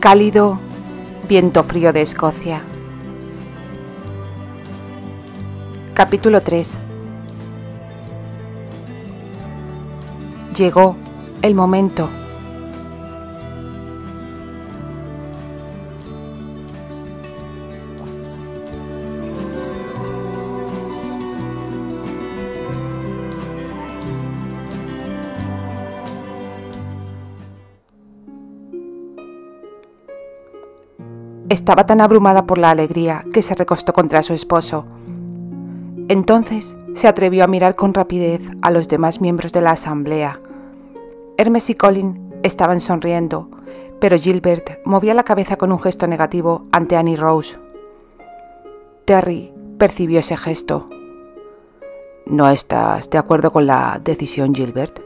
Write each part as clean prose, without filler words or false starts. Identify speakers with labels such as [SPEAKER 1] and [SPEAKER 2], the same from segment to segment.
[SPEAKER 1] Cálido viento frío de Escocia. Capítulo 3. Llegó el momento. Estaba tan abrumada por la alegría que se recostó contra su esposo. Entonces se atrevió a mirar con rapidez a los demás miembros de la asamblea. Hermes y Colin estaban sonriendo, pero Gilbert movía la cabeza con un gesto negativo ante Annie Rose. Terry percibió ese gesto. ¿No estás de acuerdo con la decisión, Gilbert?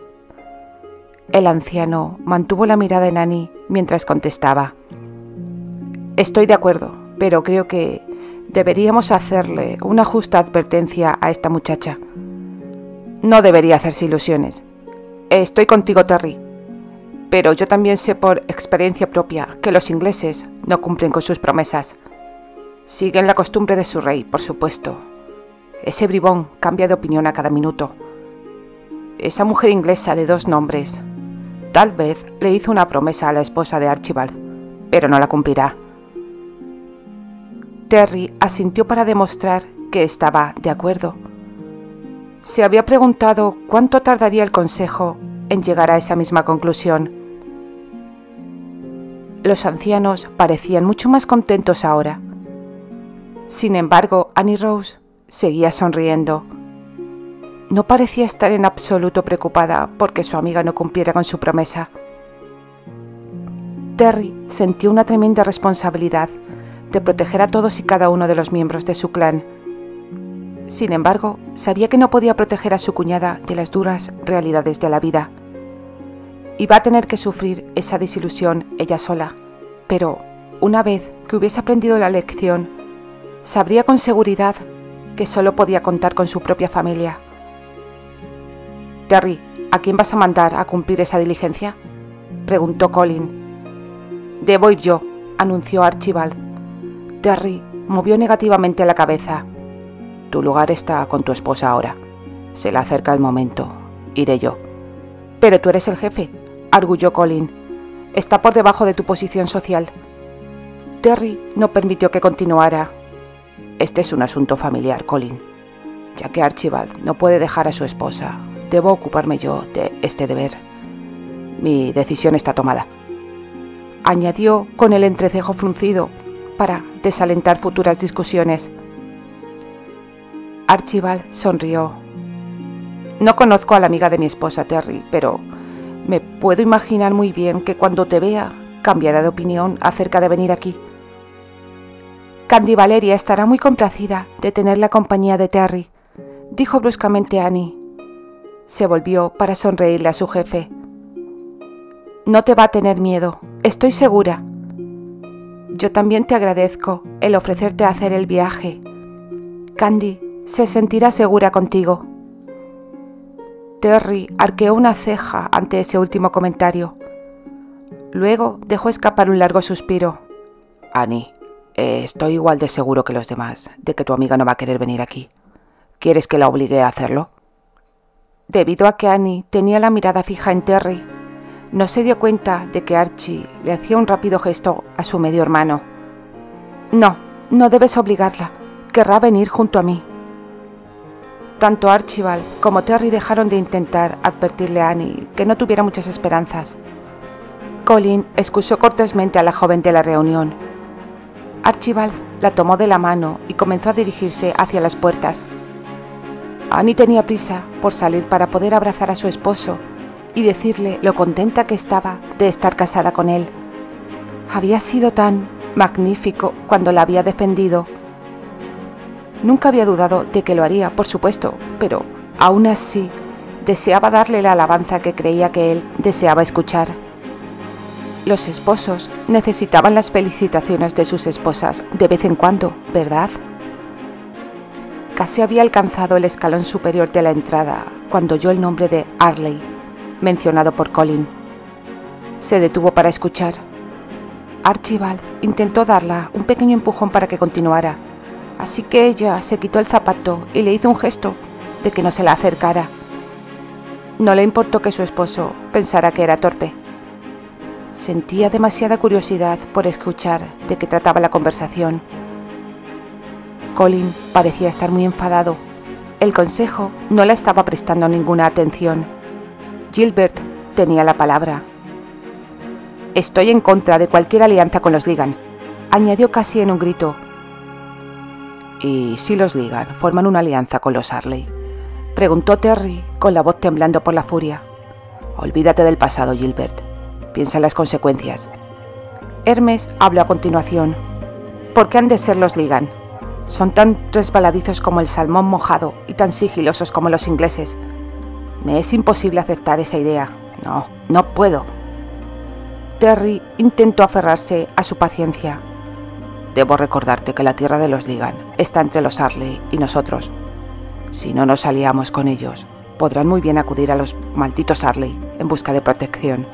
[SPEAKER 1] El anciano mantuvo la mirada en Annie mientras contestaba. Estoy de acuerdo, pero creo que deberíamos hacerle una justa advertencia a esta muchacha. No debería hacerse ilusiones. Estoy contigo, Terry, pero yo también sé por experiencia propia que los ingleses no cumplen con sus promesas. Siguen la costumbre de su rey, por supuesto. Ese bribón cambia de opinión a cada minuto. Esa mujer inglesa de 2 nombres, tal vez le hizo una promesa a la esposa de Archibald, pero no la cumplirá. Terry asintió para demostrar que estaba de acuerdo. Se había preguntado cuánto tardaría el consejo en llegar a esa misma conclusión. Los ancianos parecían mucho más contentos ahora. Sin embargo, Annie Rose seguía sonriendo. No parecía estar en absoluto preocupada porque su amiga no cumpliera con su promesa. Terry sintió una tremenda responsabilidad de proteger a todos y cada uno de los miembros de su clan. Sin embargo, sabía que no podía proteger a su cuñada de las duras realidades de la vida. Iba a tener que sufrir esa desilusión ella sola, pero una vez que hubiese aprendido la lección, sabría con seguridad que solo podía contar con su propia familia. Terry, ¿a quién vas a mandar a cumplir esa diligencia?, preguntó Colin. Debo ir yo, anunció Archibald. Terry movió negativamente la cabeza. Tu lugar está con tu esposa ahora. Se le acerca el momento. Iré yo. Pero tú eres el jefe, arguyó Colin. Está por debajo de tu posición social. Terry no permitió que continuara. Este es un asunto familiar, Colin. Ya que Archibald no puede dejar a su esposa, debo ocuparme yo de este deber. Mi decisión está tomada, añadió con el entrecejo fruncido para desalentar futuras discusiones. Archibald sonrió. No conozco a la amiga de mi esposa, Terry, pero me puedo imaginar muy bien que cuando te vea cambiará de opinión acerca de venir aquí. Candy Valeria estará muy complacida de tener la compañía de Terry, dijo bruscamente Annie. Se volvió para sonreírle a su jefe. No te va a tener miedo, estoy segura. Yo también te agradezco el ofrecerte a hacer el viaje. Candy se sentirá segura contigo. Terry arqueó una ceja ante ese último comentario. Luego dejó escapar un largo suspiro. Annie, estoy igual de seguro que los demás de que tu amiga no va a querer venir aquí. ¿Quieres que la obligue a hacerlo? Debido a que Annie tenía la mirada fija en Terry, no se dio cuenta de que Archie le hacía un rápido gesto a su medio hermano. No, no debes obligarla. Querrá venir junto a mí. Tanto Archibald como Terry dejaron de intentar advertirle a Annie que no tuviera muchas esperanzas. Colin excusó cortésmente a la joven de la reunión. Archibald la tomó de la mano y comenzó a dirigirse hacia las puertas. Annie tenía prisa por salir para poder abrazar a su esposo y decirle lo contenta que estaba de estar casada con él. Había sido tan magnífico cuando la había defendido. Nunca había dudado de que lo haría, por supuesto, pero aún así deseaba darle la alabanza que creía que él deseaba escuchar. Los esposos necesitaban las felicitaciones de sus esposas de vez en cuando, ¿verdad? Casi había alcanzado el escalón superior de la entrada cuando oyó el nombre de Arley, mencionado por Colin. Se detuvo para escuchar. Archibald intentó darla un pequeño empujón para que continuara, así que ella se quitó el zapato y le hizo un gesto de que no se la acercara. No le importó que su esposo pensara que era torpe. Sentía demasiada curiosidad por escuchar de qué trataba la conversación. Colin parecía estar muy enfadado. El consejo no le estaba prestando ninguna atención. Gilbert tenía la palabra. «Estoy en contra de cualquier alianza con los Ligan», añadió casi en un grito. «¿Y si los Ligan forman una alianza con los Arley?», preguntó Terry con la voz temblando por la furia. «Olvídate del pasado, Gilbert. Piensa en las consecuencias». Hermes habló a continuación. «¿Por qué han de ser los Ligan? Son tan resbaladizos como el salmón mojado y tan sigilosos como los ingleses. Me es imposible aceptar esa idea. No puedo». Terry intentó aferrarse a su paciencia. «Debo recordarte que la tierra de los Ligan está entre los Arley y nosotros. Si no nos aliamos con ellos, podrán muy bien acudir a los malditos Arley en busca de protección.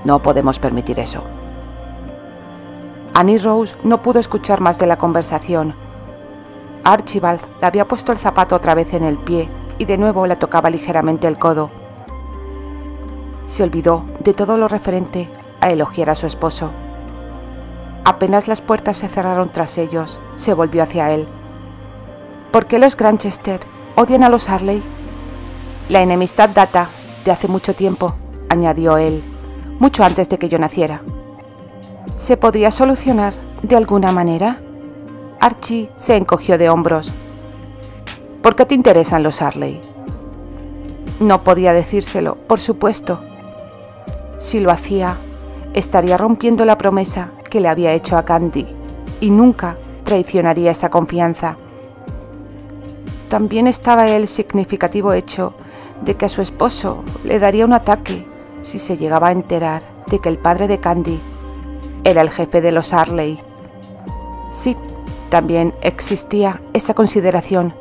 [SPEAKER 1] No podemos permitir eso». Annie Rose no pudo escuchar más de la conversación. Archibald le había puesto el zapato otra vez en el pie y de nuevo le tocaba ligeramente el codo. Se olvidó de todo lo referente a elogiar a su esposo. Apenas las puertas se cerraron tras ellos, se volvió hacia él. «¿Por qué los Granchester odian a los Arley?» «La enemistad data de hace mucho tiempo», añadió él, «mucho antes de que yo naciera». «¿Se podría solucionar de alguna manera?» Archie se encogió de hombros. «¿Por qué te interesan los Arley?» No podía decírselo, por supuesto. Si lo hacía, estaría rompiendo la promesa que le había hecho a Candy y nunca traicionaría esa confianza. También estaba el significativo hecho de que a su esposo le daría un ataque si se llegaba a enterar de que el padre de Candy era el jefe de los Arley. Sí, también existía esa consideración.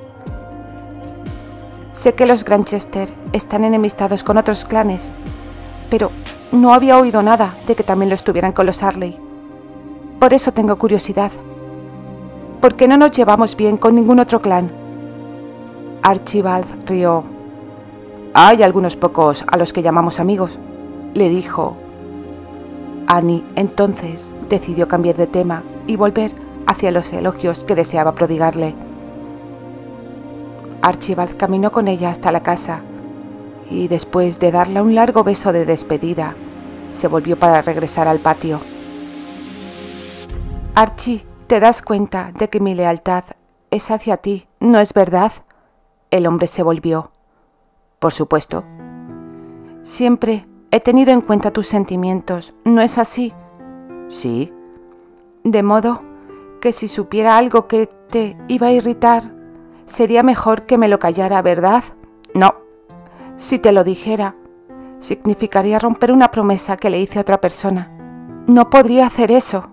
[SPEAKER 1] Sé que los Granchester están enemistados con otros clanes, pero no había oído nada de que también lo estuvieran con los Arley. Por eso tengo curiosidad. ¿Por qué no nos llevamos bien con ningún otro clan?» Archibald rió. «Hay algunos pocos a los que llamamos amigos», le dijo. Annie entonces decidió cambiar de tema y volver hacia los elogios que deseaba prodigarle. Archibald caminó con ella hasta la casa y después de darle un largo beso de despedida, se volvió para regresar al patio. «Archie, ¿te das cuenta de que mi lealtad es hacia ti, no es verdad?» El hombre se volvió. «Por supuesto». «Siempre he tenido en cuenta tus sentimientos, ¿no es así?» «Sí». «De modo que si supiera algo que te iba a irritar, sería mejor que me lo callara, ¿verdad?» «No». «Si te lo dijera, significaría romper una promesa que le hice a otra persona. No podría hacer eso».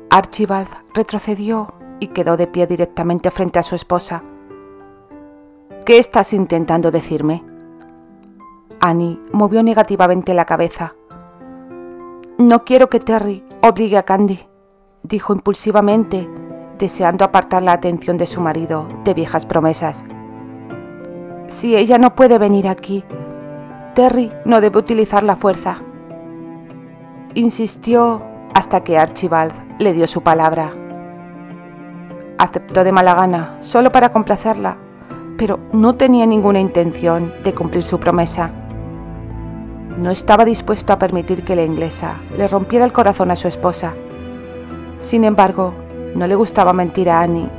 [SPEAKER 1] Archibald retrocedió y quedó de pie directamente frente a su esposa. «¿Qué estás intentando decirme?» Annie movió negativamente la cabeza. «No quiero que Terry obligue a Candy», dijo impulsivamente, deseando apartar la atención de su marido de viejas promesas. «Si ella no puede venir aquí, Terry no debe utilizar la fuerza». Insistió hasta que Archibald le dio su palabra. Aceptó de mala gana, solo para complacerla, pero no tenía ninguna intención de cumplir su promesa. No estaba dispuesto a permitir que la inglesa le rompiera el corazón a su esposa. Sin embargo, no le gustaba mentir a Annie,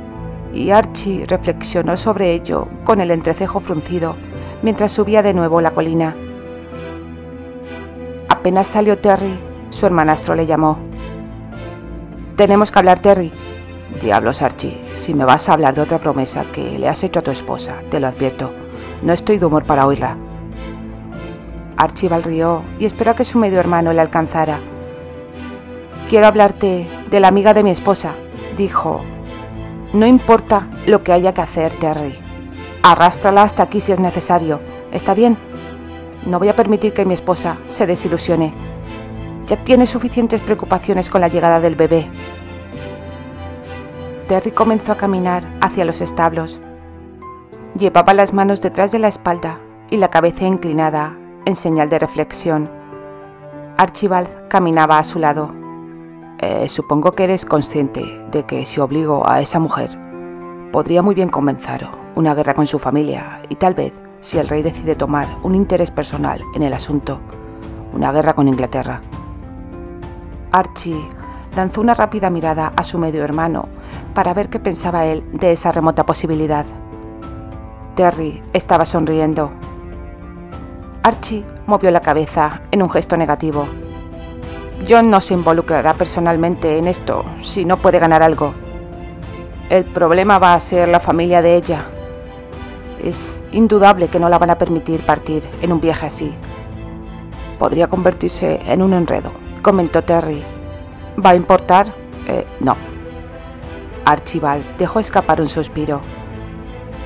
[SPEAKER 1] y Archie reflexionó sobre ello con el entrecejo fruncido mientras subía de nuevo la colina. Apenas salió Terry, su hermanastro le llamó. «Tenemos que hablar, Terry». «Diablos, Archie, si me vas a hablar de otra promesa que le has hecho a tu esposa, te lo advierto, no estoy de humor para oírla». Archibald rió y esperó a que su medio hermano le alcanzara. «Quiero hablarte de la amiga de mi esposa», dijo. «No importa lo que haya que hacer, Terry. Arrástrala hasta aquí si es necesario. ¿Está bien? No voy a permitir que mi esposa se desilusione». Ya tiene suficientes preocupaciones con la llegada del bebé. Terry comenzó a caminar hacia los establos. Llevaba las manos detrás de la espalda y la cabeza inclinada en señal de reflexión. Archibald caminaba a su lado. Supongo que eres consciente de que si obligo a esa mujer, podría muy bien comenzar una guerra con su familia y tal vez, si el rey decide tomar un interés personal en el asunto, una guerra con Inglaterra. Archie lanzó una rápida mirada a su medio hermano para ver qué pensaba él de esa remota posibilidad. Terry estaba sonriendo. Archie movió la cabeza en un gesto negativo. John no se involucrará personalmente en esto si no puede ganar algo. El problema va a ser la familia de ella. Es indudable que no la van a permitir partir en un viaje así. Podría convertirse en un enredo, comentó Terry. ¿Va a importar? No. Archibald dejó escapar un suspiro.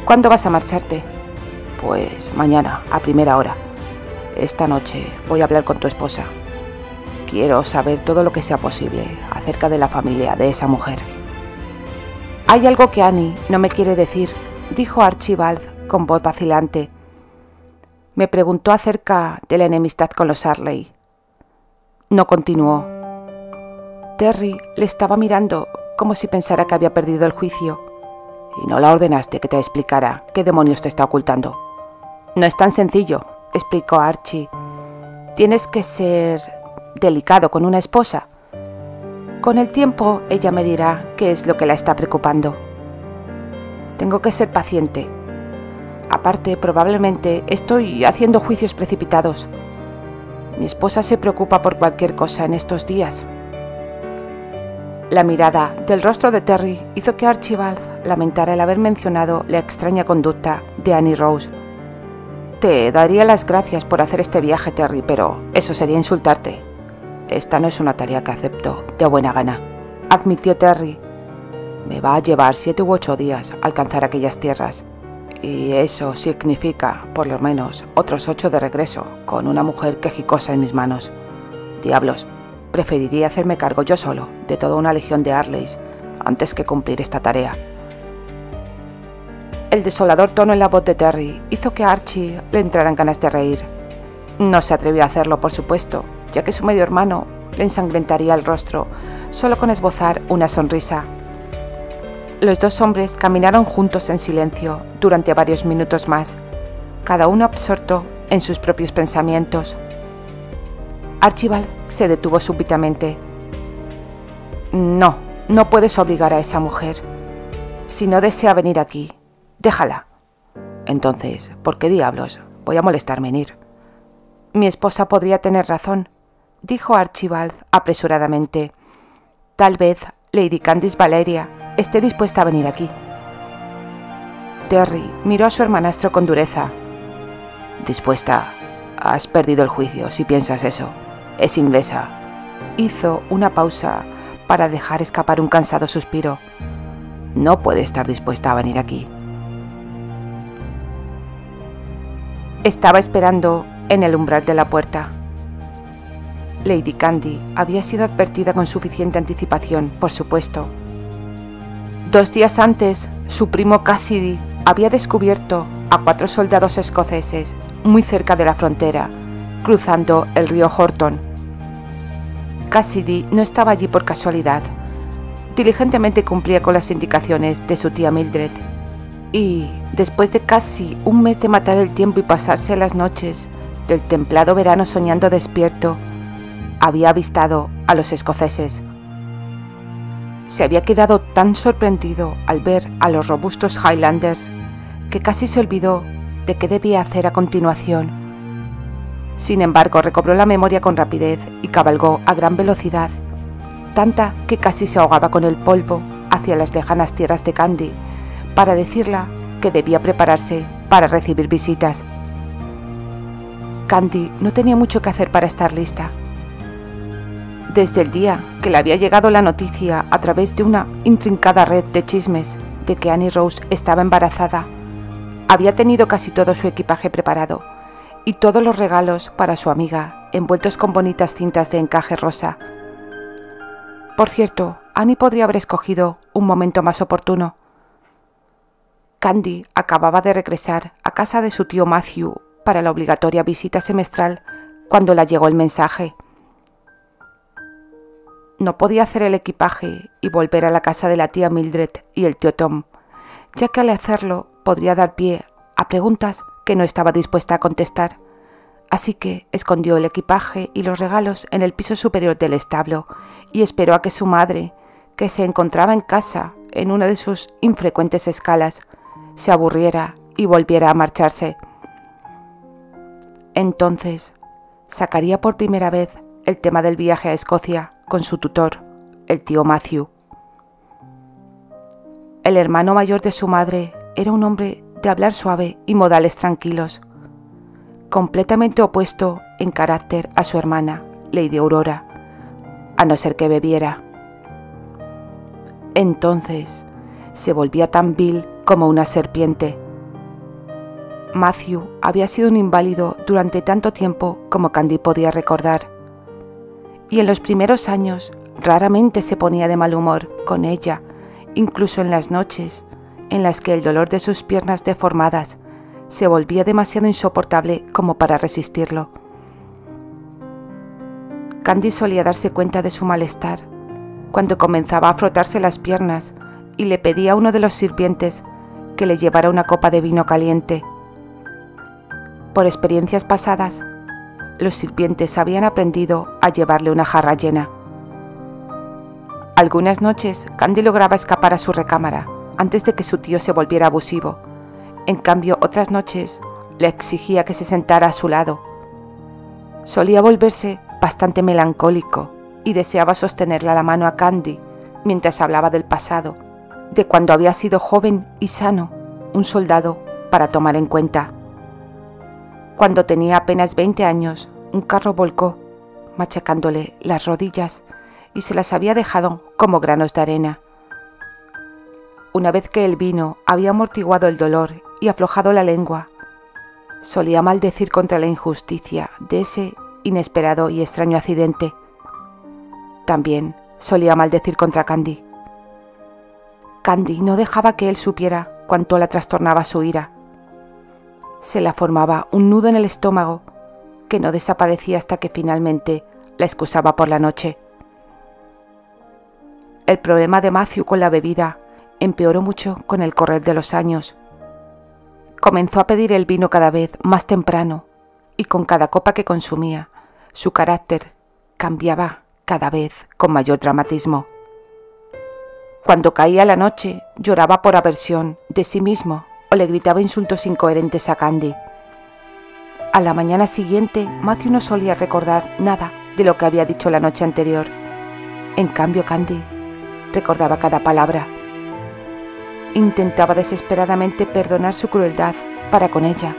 [SPEAKER 1] ¿Cuándo vas a marcharte? Pues mañana, a primera hora. Esta noche voy a hablar con tu esposa. Quiero saber todo lo que sea posible acerca de la familia de esa mujer. Hay algo que Annie no me quiere decir, dijo Archibald con voz vacilante. Me preguntó acerca de la enemistad con los Arley. No continuó. Terry le estaba mirando como si pensara que había perdido el juicio. ¿Y no la ordenaste que te explicara qué demonios te está ocultando? No es tan sencillo, explicó Archie. Tienes que ser delicado con una esposa. Con el tiempo ella me dirá qué es lo que la está preocupando. Tengo que ser paciente. Aparte, probablemente estoy haciendo juicios precipitados. Mi esposa se preocupa por cualquier cosa en estos días. La mirada del rostro de Terry hizo que Archibald lamentara el haber mencionado la extraña conducta de Annie Rose. Te daría las gracias por hacer este viaje, Terry, pero eso sería insultarte. Esta no es una tarea que acepto de buena gana, admitió Terry. Me va a llevar 7 u 8 días alcanzar aquellas tierras, y eso significa, por lo menos, otros 8 de regreso, con una mujer quejicosa en mis manos. Diablos, preferiría hacerme cargo yo solo de toda una legión de Arleys antes que cumplir esta tarea. El desolador tono en la voz de Terry hizo que a Archie le entraran ganas de reír. No se atrevió a hacerlo, por supuesto, ya que su medio hermano le ensangrentaría el rostro solo con esbozar una sonrisa. Los dos hombres caminaron juntos en silencio durante varios minutos más, cada uno absorto en sus propios pensamientos. Archibald se detuvo súbitamente. No puedes obligar a esa mujer. Si no desea venir aquí, déjala. Entonces, ¿por qué diablos voy a molestarme en ir? Mi esposa podría tener razón, dijo Archibald apresuradamente. Tal vez Lady Candice Valeria esté dispuesta a venir aquí. Terry miró a su hermanastro con dureza. ¿Dispuesta? Has perdido el juicio si piensas eso. Es inglesa. Hizo una pausa para dejar escapar un cansado suspiro. No puede estar dispuesta a venir aquí. Estaba esperando en el umbral de la puerta. Lady Candy había sido advertida con suficiente anticipación, por supuesto. 2 días antes, su primo Cassidy había descubierto a 4 soldados escoceses muy cerca de la frontera, cruzando el río Horton. Cassidy no estaba allí por casualidad. Diligentemente cumplía con las indicaciones de su tía Mildred. Y, después de casi un mes de matar el tiempo y pasarse las noches del templado verano soñando despierto, había avistado a los escoceses. Se había quedado tan sorprendido al ver a los robustos Highlanders que casi se olvidó de qué debía hacer a continuación. Sin embargo, recobró la memoria con rapidez y cabalgó a gran velocidad, tanta que casi se ahogaba con el polvo hacia las lejanas tierras de Candy, para decirle que debía prepararse para recibir visitas. Candy no tenía mucho que hacer para estar lista. Desde el día que le había llegado la noticia a través de una intrincada red de chismes de que Annie Rose estaba embarazada, había tenido casi todo su equipaje preparado y todos los regalos para su amiga envueltos con bonitas cintas de encaje rosa. Por cierto, Annie podría haber escogido un momento más oportuno. Candy acababa de regresar a casa de su tío Matthew para la obligatoria visita semestral cuando le llegó el mensaje. No podía hacer el equipaje y volver a la casa de la tía Mildred y el tío Tom, ya que al hacerlo podría dar pie a preguntas que no estaba dispuesta a contestar. Así que escondió el equipaje y los regalos en el piso superior del establo y esperó a que su madre, que se encontraba en casa en una de sus infrecuentes escalas, se aburriera y volviera a marcharse. Entonces sacaría por primera vez el tema del viaje a Escocia con su tutor, el tío Matthew. El hermano mayor de su madre era un hombre de hablar suave y modales tranquilos, completamente opuesto en carácter a su hermana, Lady Aurora, a no ser que bebiera. Entonces se volvía tan vil como una serpiente. Matthew había sido un inválido durante tanto tiempo como Candy podía recordar, y en los primeros años raramente se ponía de mal humor con ella, incluso en las noches en las que el dolor de sus piernas deformadas se volvía demasiado insoportable como para resistirlo. Candy solía darse cuenta de su malestar cuando comenzaba a frotarse las piernas y le pedía a uno de los sirvientes que le llevara una copa de vino caliente. Por experiencias pasadas, los sirvientes habían aprendido a llevarle una jarra llena. Algunas noches, Candy lograba escapar a su recámara antes de que su tío se volviera abusivo. En cambio, otras noches le exigía que se sentara a su lado. Solía volverse bastante melancólico y deseaba sostenerle la mano a Candy mientras hablaba del pasado, de cuando había sido joven y sano, un soldado para tomar en cuenta. Cuando tenía apenas 20 años, un carro volcó, machacándole las rodillas y se las había dejado como granos de arena. Una vez que el vino había amortiguado el dolor y aflojado la lengua, solía maldecir contra la injusticia de ese inesperado y extraño accidente. También solía maldecir contra Candy. Candy no dejaba que él supiera cuánto la trastornaba su ira. Se la formaba un nudo en el estómago que no desaparecía hasta que finalmente la excusaba por la noche. El problema de Matthew con la bebida empeoró mucho con el correr de los años. Comenzó a pedir el vino cada vez más temprano y con cada copa que consumía, su carácter cambiaba cada vez con mayor dramatismo. Cuando caía la noche, lloraba por aversión de sí mismo o le gritaba insultos incoherentes a Candy. A la mañana siguiente, Matthew no solía recordar nada de lo que había dicho la noche anterior. En cambio, Candy recordaba cada palabra. Intentaba desesperadamente perdonar su crueldad para con ella.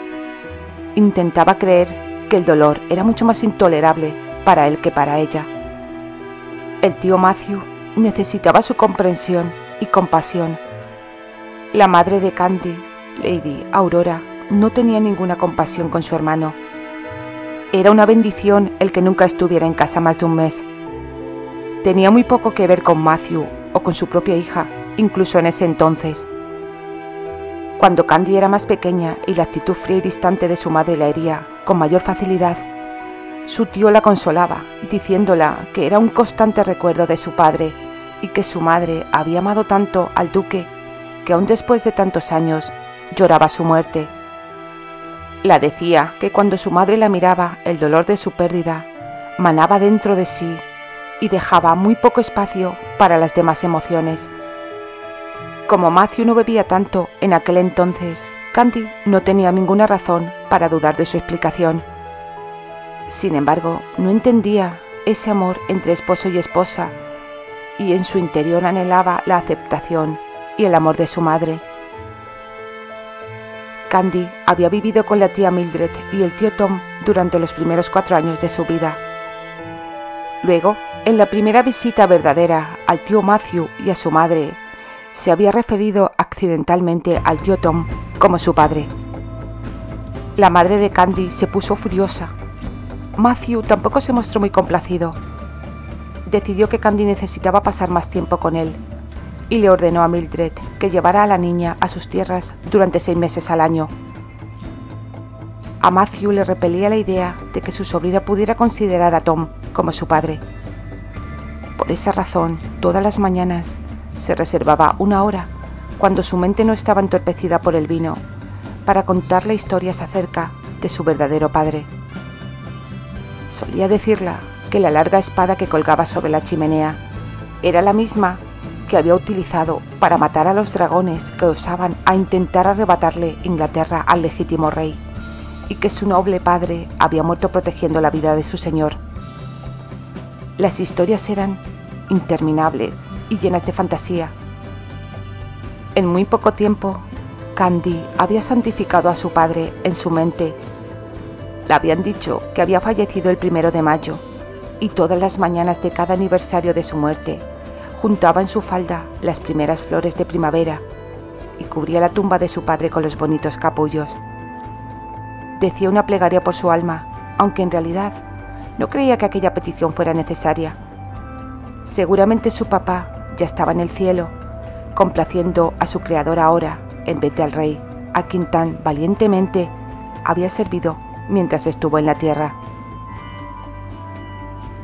[SPEAKER 1] Intentaba creer que el dolor era mucho más intolerable para él que para ella. El tío Matthew necesitaba su comprensión y compasión. La madre de Candy, Lady Aurora, no tenía ninguna compasión con su hermano. Era una bendición el que nunca estuviera en casa más de un mes. Tenía muy poco que ver con Matthew o con su propia hija, incluso en ese entonces. Cuando Candy era más pequeña y la actitud fría y distante de su madre la hería con mayor facilidad, su tío la consolaba, diciéndola que era un constante recuerdo de su padre y que su madre había amado tanto al duque que aún después de tantos años lloraba su muerte. La decía que cuando su madre la miraba, el dolor de su pérdida manaba dentro de sí y dejaba muy poco espacio para las demás emociones. Como Matthew no bebía tanto en aquel entonces, Candy no tenía ninguna razón para dudar de su explicación. Sin embargo, no entendía ese amor entre esposo y esposa y en su interior anhelaba la aceptación y el amor de su madre. Candy había vivido con la tía Mildred y el tío Tom durante los primeros 4 años de su vida. Luego, en la primera visita verdadera al tío Matthew y a su madre, se había referido accidentalmente al tío Tom como su padre. La madre de Candy se puso furiosa. Matthew tampoco se mostró muy complacido. Decidió que Candy necesitaba pasar más tiempo con él y le ordenó a Mildred que llevara a la niña a sus tierras durante 6 meses al año. A Matthew le repelía la idea de que su sobrina pudiera considerar a Tom como su padre. Por esa razón, todas las mañanas se reservaba una hora, cuando su mente no estaba entorpecida por el vino, para contarle historias acerca de su verdadero padre. Solía decirle que la larga espada que colgaba sobre la chimenea era la misma que había utilizado para matar a los dragones que osaban a intentar arrebatarle Inglaterra al legítimo rey, y que su noble padre había muerto protegiendo la vida de su señor. Las historias eran interminables y llenas de fantasía. En muy poco tiempo, Candy había santificado a su padre en su mente. Le habían dicho que había fallecido el 1 de mayo, y todas las mañanas de cada aniversario de su muerte, juntaba en su falda las primeras flores de primavera y cubría la tumba de su padre con los bonitos capullos. Decía una plegaria por su alma, aunque en realidad no creía que aquella petición fuera necesaria. Seguramente su papá ya estaba en el cielo, complaciendo a su creador ahora, en vez de al rey, a quien tan valientemente había servido mientras estuvo en la tierra.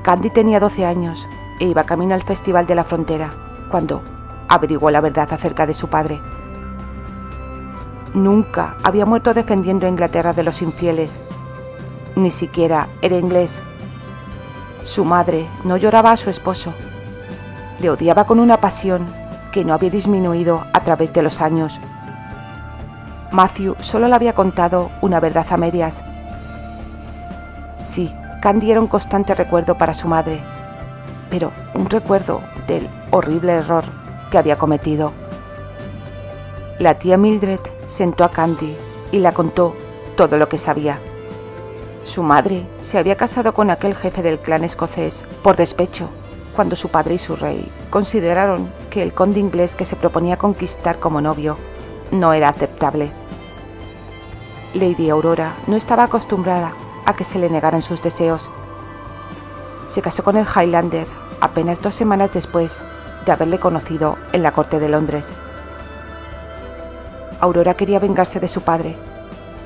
[SPEAKER 1] Candy tenía 12 años e iba camino al Festival de la Frontera, cuando averiguó la verdad acerca de su padre. Nunca había muerto defendiendo a Inglaterra de los infieles. Ni siquiera era inglés. Su madre no lloraba a su esposo. Le odiaba con una pasión que no había disminuido a través de los años. Matthew solo le había contado una verdad a medias. Sí, Candy era un constante recuerdo para su madre, pero un recuerdo del horrible error que había cometido. La tía Mildred sentó a Candy y le contó todo lo que sabía. Su madre se había casado con aquel jefe del clan escocés por despecho, cuando su padre y su rey consideraron que el conde inglés que se proponía conquistar como novio no era aceptable. Lady Aurora no estaba acostumbrada a que se le negaran sus deseos. Se casó con el Highlander apenas 2 semanas después de haberle conocido en la corte de Londres. Aurora quería vengarse de su padre,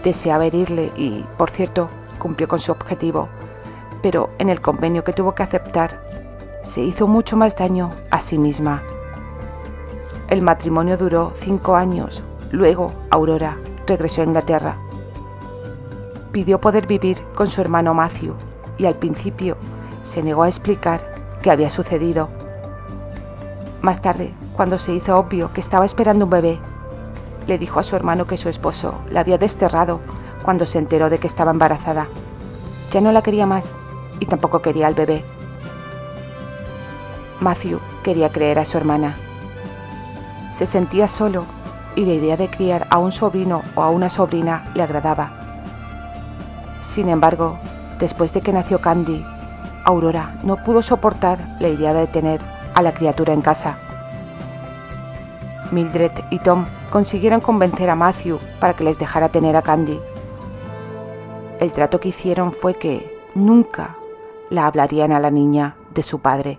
[SPEAKER 1] deseaba herirle y, por cierto, cumplió con su objetivo, pero en el convenio que tuvo que aceptar, se hizo mucho más daño a sí misma. El matrimonio duró 5 años, luego Aurora regresó a Inglaterra. Pidió poder vivir con su hermano Matthew y al principio se negó a explicar qué había sucedido. Más tarde, cuando se hizo obvio que estaba esperando un bebé, le dijo a su hermano que su esposo la había desterrado cuando se enteró de que estaba embarazada. Ya no la quería más y tampoco quería al bebé. Matthew quería creer a su hermana. Se sentía solo y la idea de criar a un sobrino o a una sobrina le agradaba. Sin embargo, después de que nació Candy, Aurora no pudo soportar la idea de tener a la criatura en casa. Mildred y Tom consiguieron convencer a Matthew para que les dejara tener a Candy. El trato que hicieron fue que nunca la hablarían a la niña de su padre.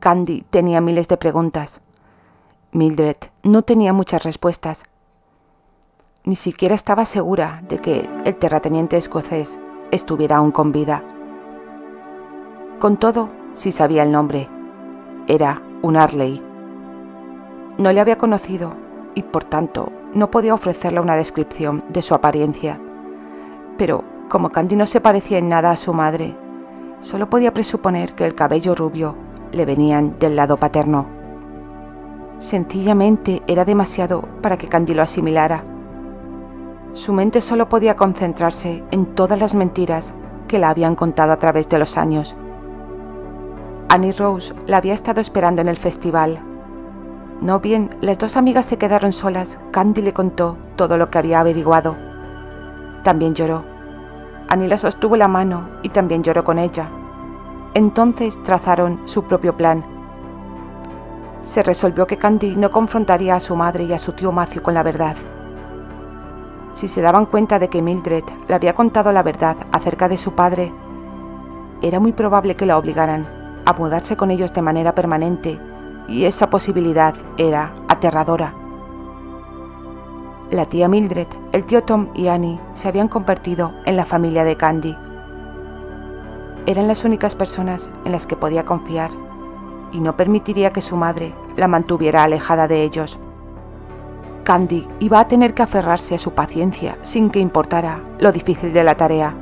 [SPEAKER 1] Candy tenía miles de preguntas. Mildred no tenía muchas respuestas. Ni siquiera estaba segura de que el terrateniente escocés estuviera aún con vida. Con todo, sí sabía el nombre. Era un Arley. No le había conocido y, por tanto, no podía ofrecerle una descripción de su apariencia. Pero, como Candy no se parecía en nada a su madre, solo podía presuponer que el cabello rubio le venían del lado paterno. Sencillamente era demasiado para que Candy lo asimilara. Su mente solo podía concentrarse en todas las mentiras que la habían contado a través de los años. Annie Rose la había estado esperando en el festival. No bien las 2 amigas se quedaron solas, Candy le contó todo lo que había averiguado. También lloró. Annie la sostuvo la mano y también lloró con ella. Entonces trazaron su propio plan. Se resolvió que Candy no confrontaría a su madre y a su tío Matthew con la verdad. Si se daban cuenta de que Mildred le había contado la verdad acerca de su padre, era muy probable que la obligaran a mudarse con ellos de manera permanente, y esa posibilidad era aterradora. La tía Mildred, el tío Tom y Annie se habían convertido en la familia de Candy. Eran las únicas personas en las que podía confiar, y no permitiría que su madre la mantuviera alejada de ellos. Candy iba a tener que aferrarse a su paciencia sin que importara lo difícil de la tarea.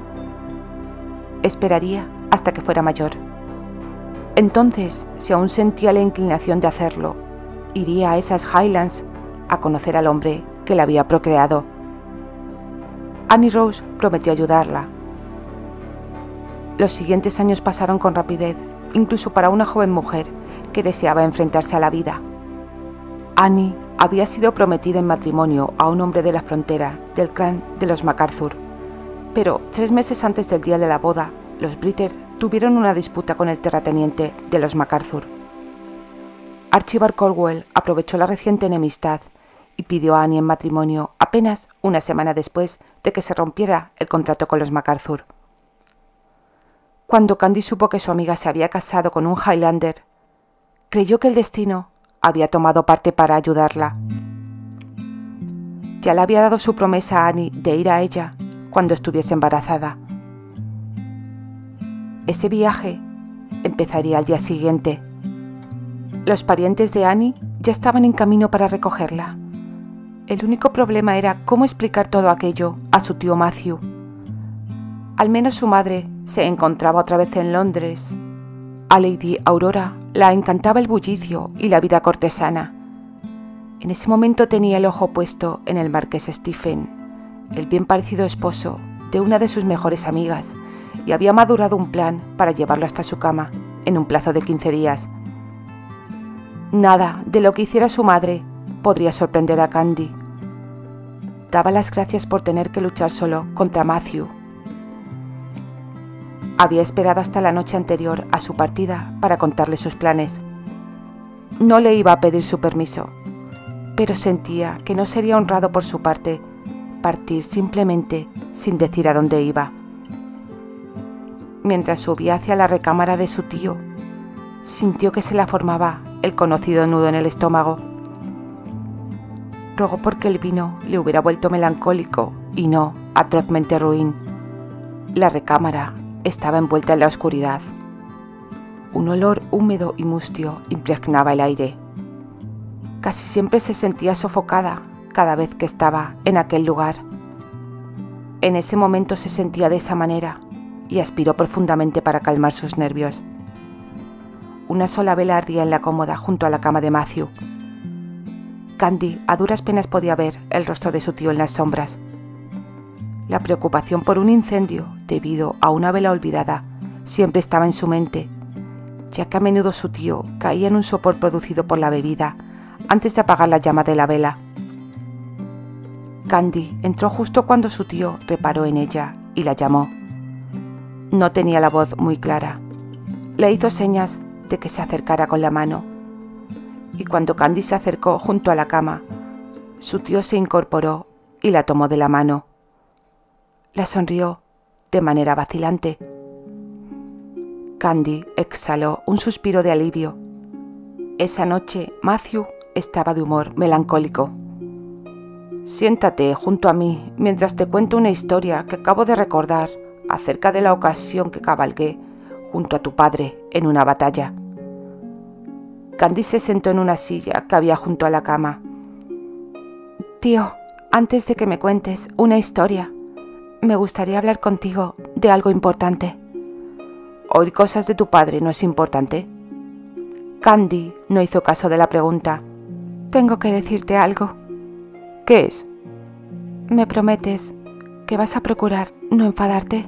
[SPEAKER 1] Esperaría hasta que fuera mayor. Entonces, si aún sentía la inclinación de hacerlo, iría a esas Highlands a conocer al hombre que la había procreado. Annie Rose prometió ayudarla. Los siguientes años pasaron con rapidez, incluso para una joven mujer que deseaba enfrentarse a la vida. Annie había sido prometida en matrimonio a un hombre de la frontera del clan de los MacArthur, pero 3 meses antes del día de la boda, los Britters tuvieron una disputa con el terrateniente de los MacArthur. Archibald Caldwell aprovechó la reciente enemistad y pidió a Annie en matrimonio apenas una semana después de que se rompiera el contrato con los MacArthur. Cuando Candy supo que su amiga se había casado con un Highlander, creyó que el destino había tomado parte para ayudarla. Ya le había dado su promesa a Annie de ir a ella cuando estuviese embarazada. Ese viaje empezaría al día siguiente. Los parientes de Annie ya estaban en camino para recogerla. El único problema era cómo explicar todo aquello a su tío Matthew. Al menos su madre se encontraba otra vez en Londres. A Lady Aurora la encantaba el bullicio y la vida cortesana. En ese momento tenía el ojo puesto en el marqués Stephen, el bien parecido esposo de una de sus mejores amigas, y había madurado un plan para llevarlo hasta su cama en un plazo de 15 días. Nada de lo que hiciera su madre podría sorprender a Candy. Daba las gracias por tener que luchar solo contra Matthew. Había esperado hasta la noche anterior a su partida para contarle sus planes. No le iba a pedir su permiso, pero sentía que no sería honrado por su parte partir simplemente sin decir a dónde iba. Mientras subía hacia la recámara de su tío, sintió que se le formaba el conocido nudo en el estómago. Rogó porque el vino le hubiera vuelto melancólico y no atrozmente ruin. La recámara estaba envuelta en la oscuridad. Un olor húmedo y mustio impregnaba el aire. Casi siempre se sentía sofocada cada vez que estaba en aquel lugar. En ese momento se sentía de esa manera y aspiró profundamente para calmar sus nervios. Una sola vela ardía en la cómoda junto a la cama de Matthew. Candy a duras penas podía ver el rostro de su tío en las sombras. La preocupación por un incendio debido a una vela olvidada siempre estaba en su mente, ya que a menudo su tío caía en un sopor producido por la bebida antes de apagar la llama de la vela. Candy entró justo cuando su tío reparó en ella y la llamó. No tenía la voz muy clara. Le hizo señas de que se acercara con la mano, y cuando Candy se acercó junto a la cama, su tío se incorporó y la tomó de la mano. La sonrió de manera vacilante. Candy exhaló un suspiro de alivio. Esa noche Matthew estaba de humor melancólico. Siéntate junto a mí mientras te cuento una historia que acabo de recordar acerca de la ocasión que cabalgué junto a tu padre en una batalla. Candy se sentó en una silla que había junto a la cama. Tío, antes de que me cuentes una historia, me gustaría hablar contigo de algo importante. ¿Oír cosas de tu padre no es importante? Candy no hizo caso de la pregunta. Tengo que decirte algo. ¿Qué es? ¿Me prometes que vas a procurar no enfadarte?